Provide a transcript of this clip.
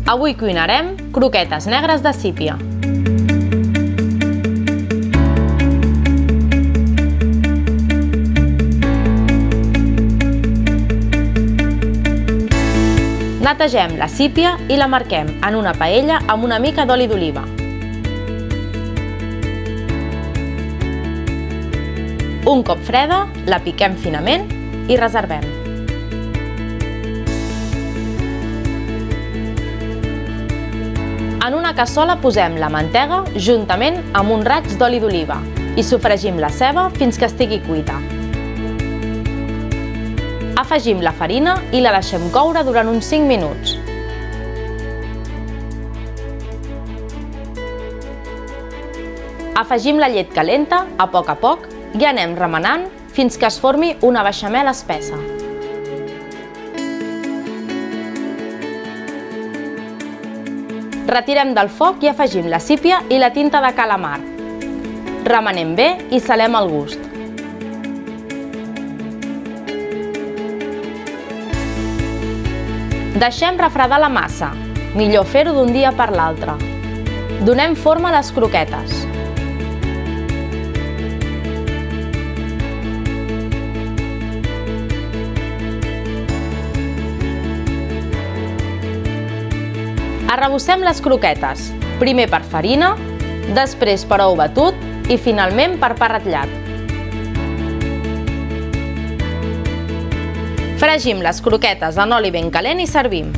Avui cuinarem croquetes negres de sípia. Netegem la sípia i la marquem en una paella amb una mica d'oli d'oliva. Un cop freda, la piquem finament i reservem. En una cassola posem la mantega juntament amb un raig d'oli d'oliva i sofregim la ceba fins que estigui cuita. Afegim la farina i la deixem coure durant uns 5 minuts. Afegim la llet calenta a poc i anem remenant fins que es formi una beixamel espessa. Retirem del foc i afegim la sípia i la tinta de calamar. Remenem bé i salem al gust. Deixem refredar la massa, millor fer-ho d'un dia per l'altre. Donem forma a les croquetes. Arrebossem les croquetes, primer per farina, després per ou batut i finalment per pa ratllat. Fregim les croquetes en oli ben calent i servim.